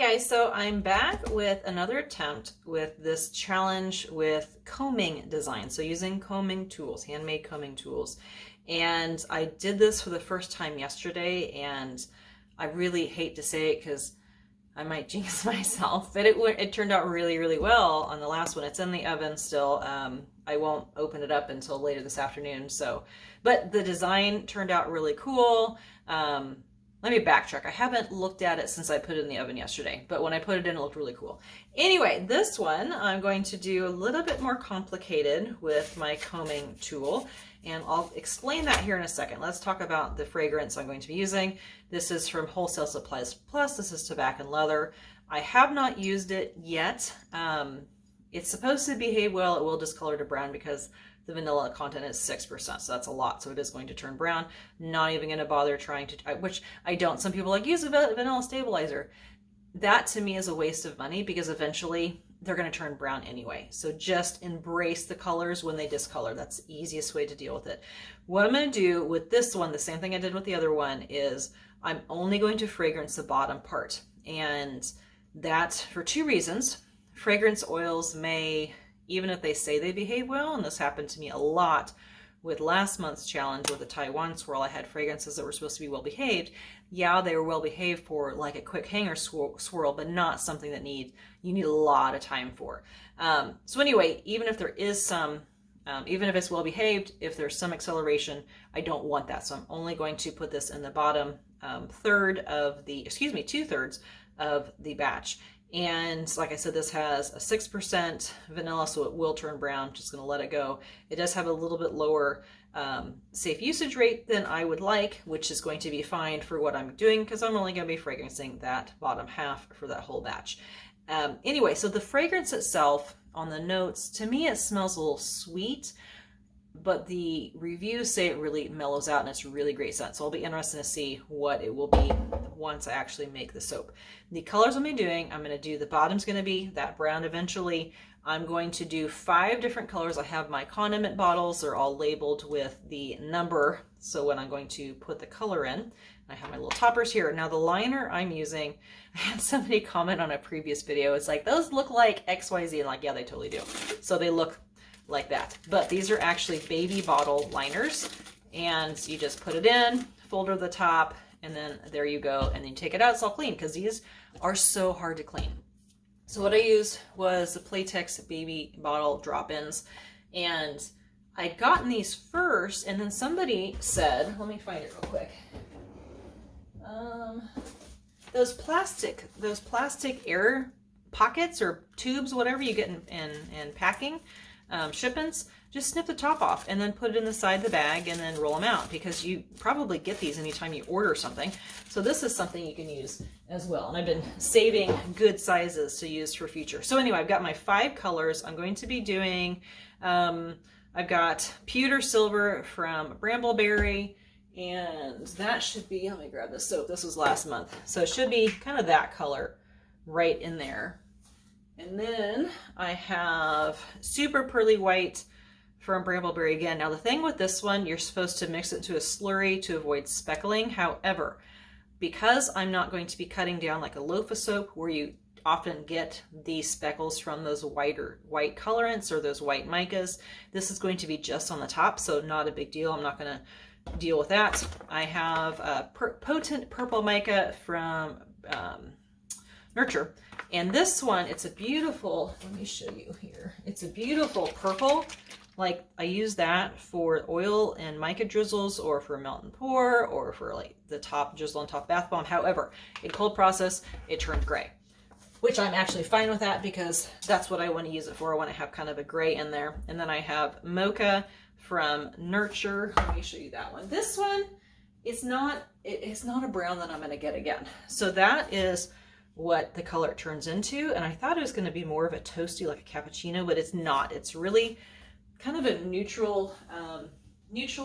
guys, so I'm back with another attempt with this challenge with combing design. So using combing tools, handmade combing tools. And I did this for the first time yesterday, and I really hate to say it because I might jinx myself, but it turned out really, really well on the last one. It's in the oven still. I won't open it up until later this afternoon. But the design turned out really cool. Let me backtrack. I haven't looked at it since I put it in the oven yesterday, but when I put it in, it looked really cool. Anyway, this one I'm going to do a little bit more complicated with my combing tool, and I'll explain that here in a second. Let's talk about the fragrance I'm going to be using. This is from Wholesale Supplies Plus. This is Tobac Leather. I have not used it yet. It's supposed to behave well. It will discolor to brown because the vanilla content is 6%, so that's a lot. So it is going to turn brown. Not even going to bother trying to, which I don't. Some people like, use a vanilla stabilizer. That to me is a waste of money because eventually they're going to turn brown anyway. So just embrace the colors when they discolor. That's the easiest way to deal with it. What I'm going to do with this one, the same thing I did with the other one, is I'm only going to fragrance the bottom part. And that for two reasons. Fragrance oils may, even if they say they behave well, and this happened to me a lot with last month's challenge with the Taiwan swirl, I had fragrances that were supposed to be well behaved. Yeah, they were well behaved for like a quick hanger swirl, but not something that you need a lot of time for. So anyway, even if there is some, even if it's well behaved, if there's some acceleration, I don't want that. So I'm only going to put this in the bottom two-thirds of the batch. And like I said, this has a 6% vanilla, so it will turn brown. Just going to let it go. It does have a little bit lower safe usage rate than I would like, which is going to be fine for what I'm doing because I'm only going to be fragrancing that bottom half for that whole batch. Anyway, so the fragrance itself on the notes, to me it smells a little sweet, but the reviews say it really mellows out and it's a really great scent. So I'll be interested to see what it will be once I actually make the soap. The colors I'll be doing, I'm going to do, the bottom's going to be that brown eventually. I'm going to do 5 different colors. I have my condiment bottles. They're all labeled with the number. So when I'm going to put the color in, I have my little toppers here. Now the liner I'm using, I had somebody comment on a previous video. It's like, those look like XYZ. And like, yeah, they totally do. So they look like that. But these are actually baby bottle liners. And you just put it in, fold over the top, and then there you go. And then you take it out, it's all clean because these are so hard to clean. So what I used was the Playtex baby bottle drop-ins. And I'd gotten these first, and then somebody said, let me find it real quick. Those plastic air pockets or tubes, whatever you get in packing, shipments, just snip the top off and then put it in the side of the bag and then roll them out because you probably get these anytime you order something. So this is something you can use as well. And I've been saving good sizes to use for future. So anyway, I've got my 5 colors. I'm going to be doing, I've got pewter silver from Brambleberry, and that should be, let me grab this soap. This was last month. So it should be kind of that color right in there. And then I have super pearly white from Brambleberry again. Now the thing with this one, you're supposed to mix it to a slurry to avoid speckling. However, because I'm not going to be cutting down like a loaf of soap where you often get these speckles from those white colorants or those white micas, this is going to be just on the top, so not a big deal. I'm not going to deal with that. I have a potent purple mica from Nurture. And this one, it's a beautiful, let me show you here. It's a beautiful purple. Like I use that for oil and mica drizzles or for melt and pour or for like the top drizzle on top bath bomb. However, in cold process, it turned gray, which I'm actually fine with that because that's what I want to use it for. I want to have kind of a gray in there. And then I have Mocha from Nurture. Let me show you that one. This one, it's not a brown that I'm going to get again. So that is what the color turns into. And I thought it was going to be more of a toasty, like a cappuccino, but it's not. It's really kind of a neutral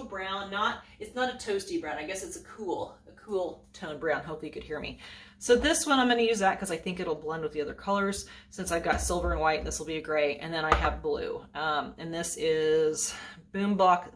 brown. It's not a toasty brown. I guess it's a cool tone brown. Hopefully you could hear me. So this one, I'm going to use that because I think it'll blend with the other colors. Since I've got silver and white, this will be a gray. And then I have blue. And this is Boom Box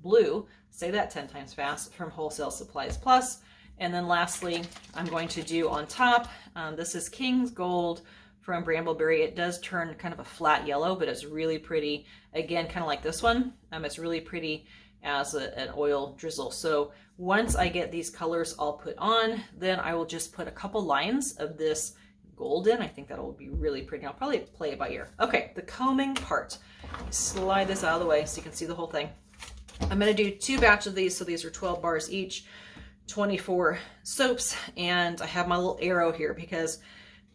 Blue. Say that 10 times fast, from Wholesale Supplies Plus. And then lastly, I'm going to do on top, this is King's Gold from Brambleberry. It does turn kind of a flat yellow, but it's really pretty. Again, kind of like this one. It's really pretty as an oil drizzle. So once I get these colors all put on, then I will just put a couple lines of this golden. I think that'll be really pretty. I'll probably play it by ear. Okay, the combing part. Slide this out of the way so you can see the whole thing. I'm going to do 2 batches of these, so these are 12 bars each, 24 soaps, and I have my little arrow here because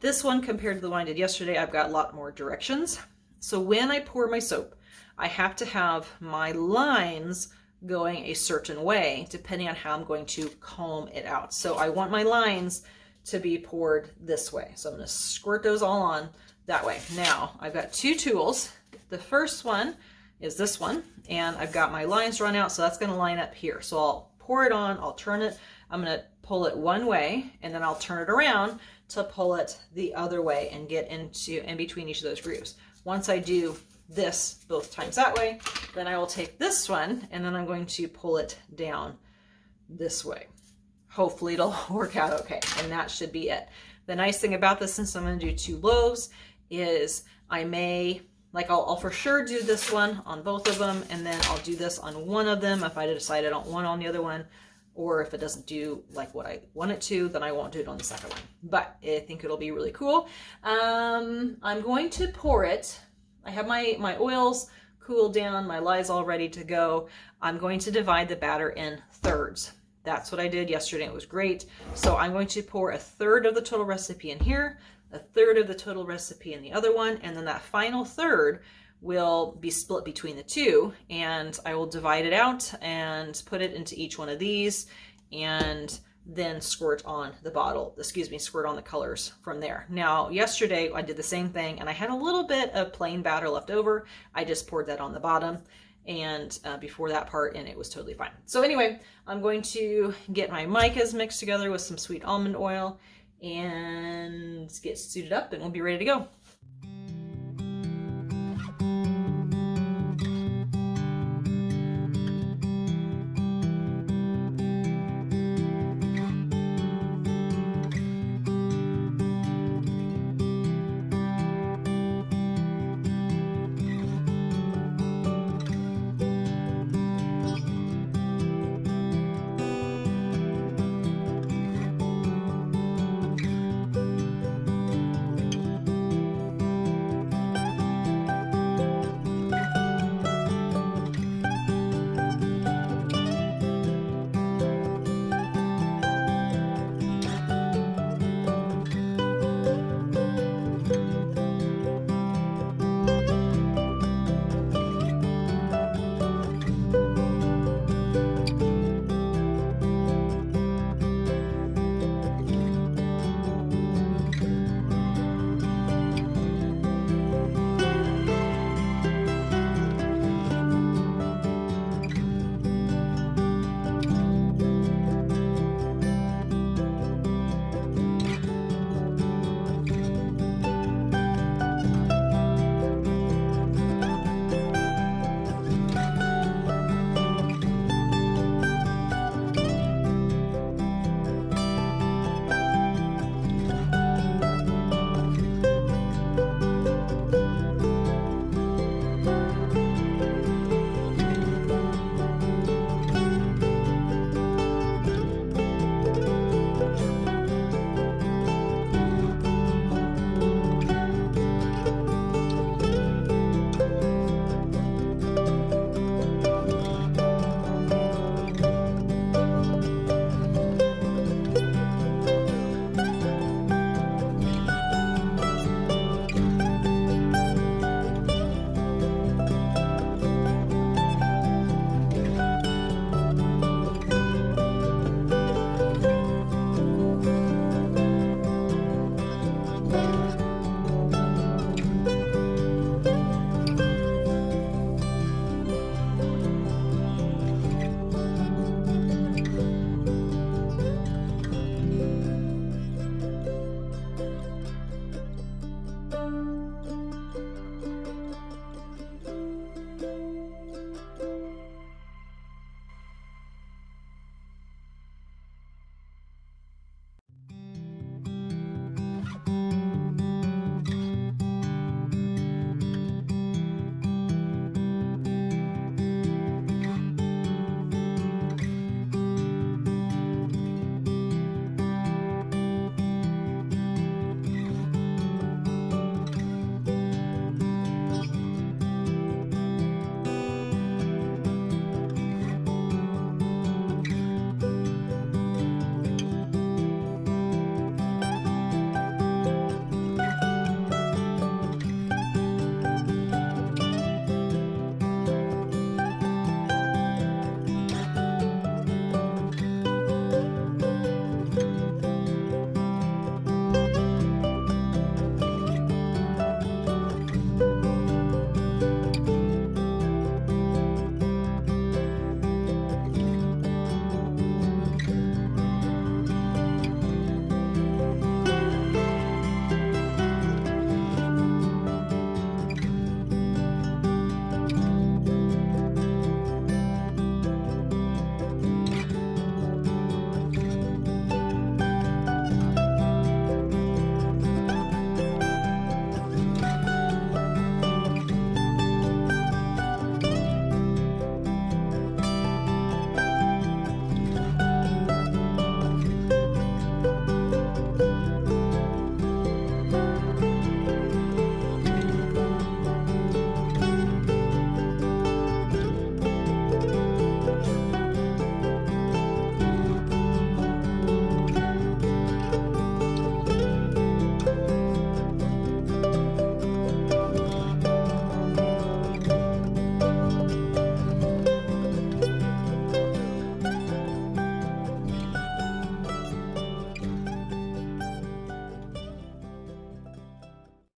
this one compared to the one I did yesterday, I've got a lot more directions. So when I pour my soap, I have to have my lines going a certain way depending on how I'm going to comb it out. So I want my lines to be poured this way. So I'm going to squirt those all on that way. Now I've got 2 tools. The first one is this one, and I've got my lines drawn out, so that's going to line up here. So I'll pour it on, I'll turn it, I'm going to pull it one way, and then I'll turn it around to pull it the other way and get in between each of those grooves. Once I do this both times that way, then I will take this one and then I'm going to pull it down this way. Hopefully it'll work out okay, and that should be it. The nice thing about this, since I'm going to do 2 loaves, is I may, like I'll for sure do this one on both of them, and then I'll do this on one of them if I decide I don't want on the other one, or if it doesn't do like what I want it to, then I won't do it on the second one. But I think it'll be really cool. I'm going to pour it. I have my oils cooled down, my lye's all ready to go. I'm going to divide the batter in thirds. That's what I did yesterday. It was great. So I'm going to pour 1/3 of the total recipe in here, 1/3 of the total recipe in the other one, and then that final third will be split between the 2, and I will divide it out and put it into each one of these, and then squirt on the bottle, squirt on the colors from there. Now, yesterday I did the same thing, and I had a little bit of plain batter left over. I just poured that on the bottom and before that part, and it was totally fine. So anyway, I'm going to get my micas mixed together with some sweet almond oil and get suited up, and we'll be ready to go.